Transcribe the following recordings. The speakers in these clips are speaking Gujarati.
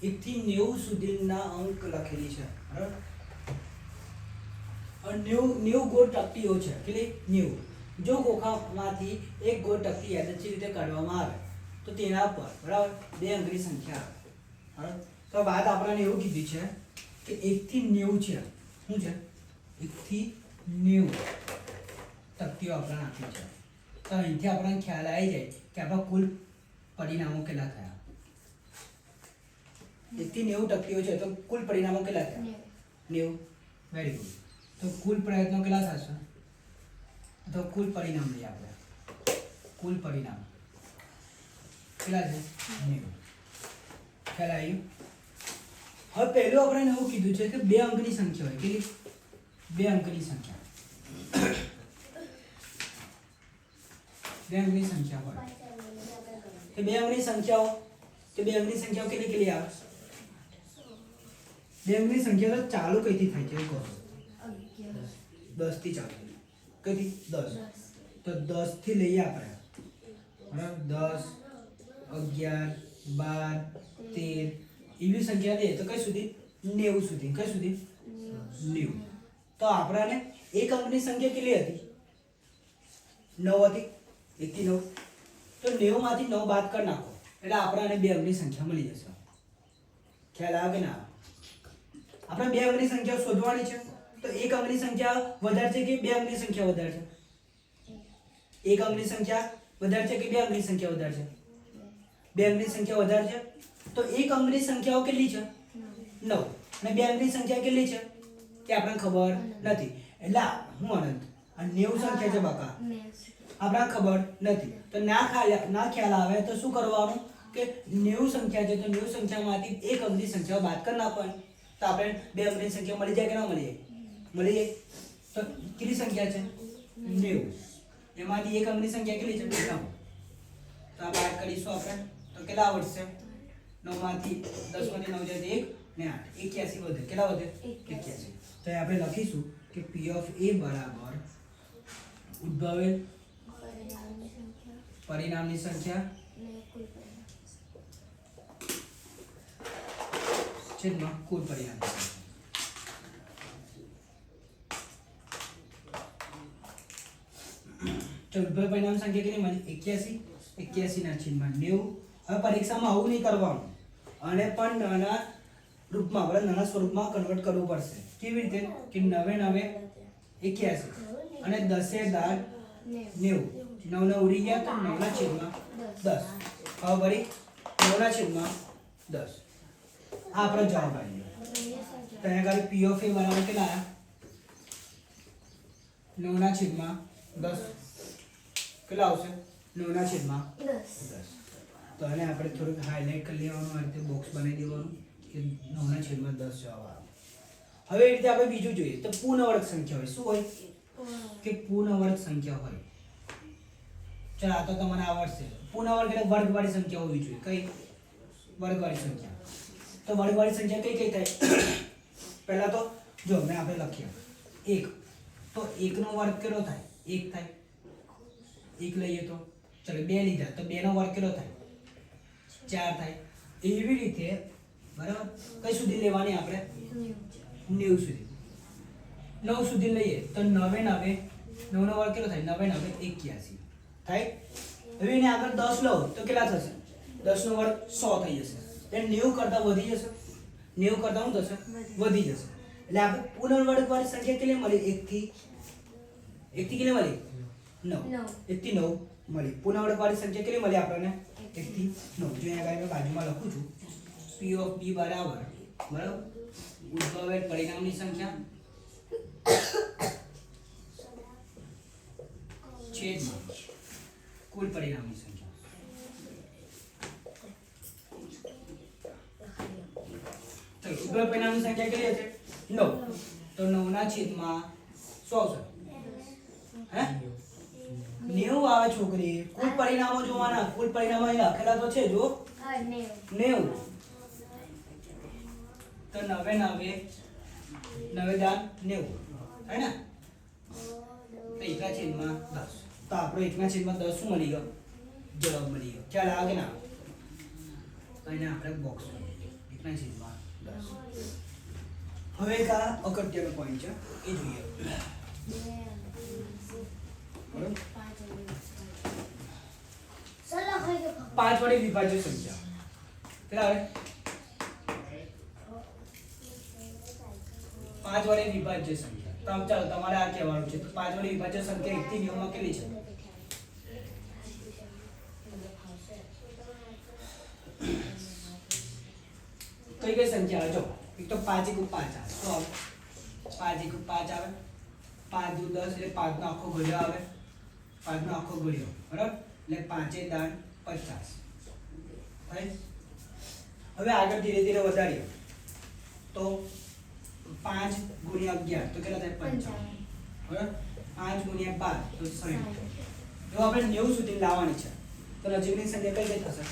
1 થી 90 સુધીના અંક લખેલી છે બરાબર. અને 90 ગોળ ટકટીઓ છે. કેટલી? 90. જો ખોખામાંથી એક ગોળ ટકટી યાદચ્છિક રીતે કાઢવામાં આવે તો તેના પર બરાબર 2 અંકની સંખ્યા આવે બરાબર. તો વાત આપણને એવું કીધી છે કે 1 થી 90 છે. શું છે? 1 થી 90 ટકટીઓ આપણને આપી છે. તો અહીંથી આપણને ખ્યાલ આવી જાય કે આપણા કુલ પરિણામો કેટલા થયા. 1 થી 90 ટકટીઓ છે તો કુલ પરિણામો કેટલા થયા? 90. Very good. તો કુલ પ્રયત્નો કેટલા થશે? તો કુલ પરિણામ લઈએ આપણે. કુલ પરિણામ કેટલા છે? 90. ખ્યાલ આવ્યું? હવે પહેલું આપણે એવું કીધું છે કે 2 અંકની સંખ્યા હોય. કેટલી? 2 અંકની સંખ્યા. 2 અંકની સંખ્યા હોય. તો 2 અંકની સંખ્યાઓ કેટલી કેટલી આવે? 2 અંકની સંખ્યા તો ચાલુ કઈથી થાય છે એવું કહો? 10 થી ચાલુ. કઈથી? 10. તો 10 થી લઈએ આપણે બરાબર. 10, 11, 12, 13 એવી સંખ્યા લઈએ તો કઈ સુધી? 90 સુધી. કઈ સુધી? 90. તો આપણાને એક અંકની સંખ્યા કેટલી હતી? 9 હતી. 1 થી 9. તો 90 માંથી 9 બાદ કરી નાખો એટલે આપણાને 2 અંકની સંખ્યા મળી જશે. ખ્યાલ આવે કે ના? આપણે 2 અંકની સંખ્યા શોધવાની છે. તો એક અંકની સંખ્યા વધારે છે કે 2 અંકની સંખ્યા વધારે છે? એક અંકની સંખ્યા વધારે છે કે 2 અંકની સંખ્યા વધારે છે? 2 અંકની સંખ્યા વધારે છે. તો એક અંકની સંખ્યાઓ કેટલી છે? 9. અને 2 અંકની સંખ્યા કેટલી છે તે આપણને ખબર નથી. એટલે હું અનંત આ 90 સંખ્યા છે બાકા આપણને ખબર નથી. તો ના ખ્યાલ આવે તો શું કરવાનું કે 90 સંખ્યા છે તો 90 સંખ્યામાંથી એક અંકની સંખ્યા બાદ કરી નાખવાની. તો આપણે 2 અંકની સંખ્યા મળી જાય કે ના મળી જાય? મળી જાય. તો કેટલી સંખ્યા છે? 90. એમાંથી એક અંકની સંખ્યા કેટલી છે? 9. તો આ બાદ કરીશું આપણે તો કેટલા આવડશે? 9 માંથી 10 માંથી 9 જાય 1 ને 8 81 વધે. કેટલા વધે? 81. તો આપણે લખીશું કે P of A બરાબર ઉદ્ભવેલ પરિણામની સંખ્યા છેદમાં કુલ પરિણામની સંખ્યા. ચલો ઉદ્ભવેલ પરિણામની સંખ્યા કેટલી મળી? 81. 81 ના છેદમાં 90. હવે પરીક્ષામાં આવું નહીં કરવાનું અને પણ નાના રૂપમાં આપણે નાના સ્વરૂપમાં કન્વર્ટ કરવું પડશે. કેવી રીતે? કે 9 81 અને 10 10 90. 9 ઉડી ગયા તો 9 ના છેદમાં 10. હવે વળી 9 ના છેદમાં 10. આ આપણો જવાબ આવી ગયો. તો અહીંયા આગળ P of A બરાબર કેટલા આવ્યા? 9 ના છેદમાં 10. કેટલા આવશે? 9 ના છેદમાં 10. તો આને આપણે થોડુંક હાઇલાઇટ કરી લેવાનું, આ રીતે બોક્સ બનાવી દેવાનું કે 9 ના છેદમાં 10 જવાબ આવે. હવે એ રીતે આપણે બીજું જોઈએ તો પૂર્ણવર્ગ સંખ્યા હોય. શું હોય? કે પૂર્ણવર્ગ સંખ્યા હોય. ચાલો આ તો તમને આવડશે. પૂર્ણવર્ગ એટલે વર્ગવાળી સંખ્યા હોવી જોઈએ. કઈ? વર્ગવાળી સંખ્યા. તો વર્ગવાળી સંખ્યા કઈ કઈ થાય? પહેલા તો જો મેં આપણે લખ્યા 1. તો 1 નો વર્ગ કેટલો થાય? 1 થાય. 1 લઈએ તો ચલો 2 લીધા તો 2 નો વર્ગ કેટલો થાય? 4 થાય. એવી રીતે બરાબર કઈ સુધી લેવાની આપણે? 90 સુધી. 9 સુધી લઈએ તો 9 નો વર્ગ કેટલો થાય? 9 9 81 થાય. હવે એને આગળ 10 લો તો કેટલા થશે? 10 નો વર્ગ 100 થઈ જશે. એટલે 90 કરતા વધી જશે. 90 કરતા શું થશે? વધી જશે. એટલે આપણે પૂર્ણવર્ગવાળી સંખ્યા કેટલી મળી? 1 થી કેટલી મળી? 9. 1 થી 9 મળી. પૂર્ણવર્ગવાળી સંખ્યા કેટલી મળી આપણને? 1 થી 9. જો અહીંયા મેં બાજુમાં લખું છું P of B બરાબર ઉદ્ભવેલ પરિણામની સંખ્યા છેદમાં કુલ પરિણામની સંખ્યા. ચલો ઉદ્ભવેલ પરિણામની સંખ્યા કેટલી હશે? 9. તો 9 ના છેદમાં 100 હે 90 આવે છોકરી. કુલ પરિણામો જોવાના. કુલ પરિણામો અહીં લખેલા તો છે જો 90. તો 9 9 90 હે ને? તો 1 ના છેદમાં 10. તો આપણો 1 ના છેદમાં 10 શું મળી ગયો? જવાબ મળી ગયો. ખ્યાલ આવે કે ના? તો એને આપણે બોક્સ 1 ના છેદમાં 10. હવે એક આ અગત્યનો પોઈન્ટ છે એ જોઈએ. બરાબર? 5 વડે વિભાજ્ય સંખ્યા કેટલા આવે? 5 વડે વિભાજ્ય સંખ્યા. તો ચાલો તમારે આ કહેવાનું છે. તો 5 વડે વિભાજ્ય સંખ્યા 1 થી 9 માં કેટલી છે? કઈ કઈ સંખ્યા આવે? જો એક તો 5 * 5 આવે. તો 5 * 5 આવે. 5 * 10 એટલે 5 નો આખો ઘડિયો આવે. 5 નો આખો ઘડિયો બરાબર. એટલે 5 દાન 50 થાય. હવે આગળ ધીરે ધીરે વધારીએ તો 5 * 11 તો કેટલા થાય? 55 બરાબર. 5 * 12 તો 60. જો આપણે 90 સુધી લાવવાની છે તો નજીકની સંખ્યા કઈ કઈ થશે?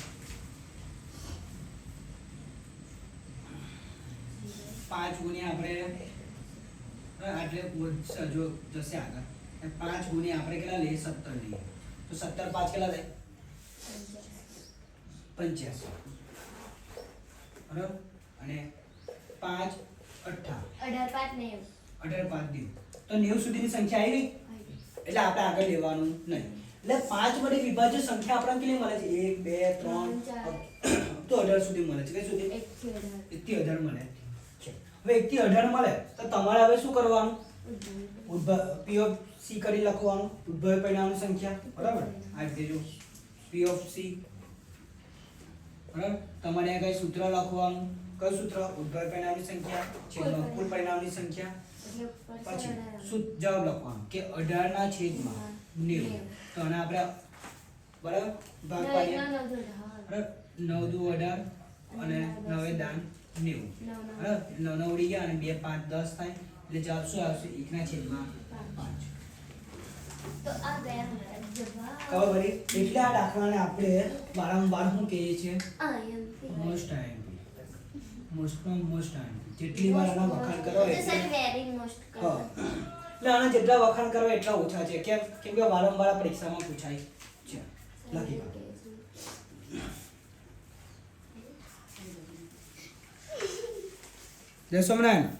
5 ગુણ્યા આપણે આટલે જો જશે આગળ 5 ગુણ્યા આપણે કેટલા લઈએ? 17 લઈએ તો 17 5 કેટલા થાય? 85 બરાબર. અને 5 18 18 5 90 તો 90 સુધીની સંખ્યા આવી ગઈ. એટલે આપણે આગળ લેવાનું નહીં. એટલે 5 વડે વિભાજ્ય સંખ્યા આપણને કેટલી મળે છે? 1 2 3 તો 18 સુધી મળે છે. કઈ સુધી? 1 થી 18 મળે છે. હવે 1 થી 18 મળે તો તમારે હવે શું કરવાનું? P of C કરી લખવાનું. ઉદ્ભવ પરિણામની સંખ્યા બરાબર. આ રીતે જો P of C બરાબર. તમારે આ કઈ સૂત્ર લખવાનું? કયું સૂત્ર? ઉદ્ભવ પરિણામની સંખ્યા છેદમાં કુલ પરિણામની સંખ્યા. પછી શું જવાબ લખવાનો કે 18 ના છેદમાં 90. તો આને આપણે બરાબર ભાગ પાડીએ બરાબર. 9 દુ 18 અને 9 દાન 90 બરાબર. 9 ઉડી ગયા અને 2 5 10 થાય એટલે જવાબ શું આવશે? 1 ના છેદમાં 5. તો આ ગયા મારા જવાબ. ખબર પડી? એટલે આ દાખલાને આપણે વારંવાર શું કહીએ છીએ? Most IMP. જેટલી વાર આના વખાણ કરો એટલે આના જેટલા વખાણ કરો એટલા ઓછા છે. કેમ? કેમ કે વારંવાર આ પરીક્ષામાં પૂછાય છે. લખી લો. જય સ્વામિનારાયણ.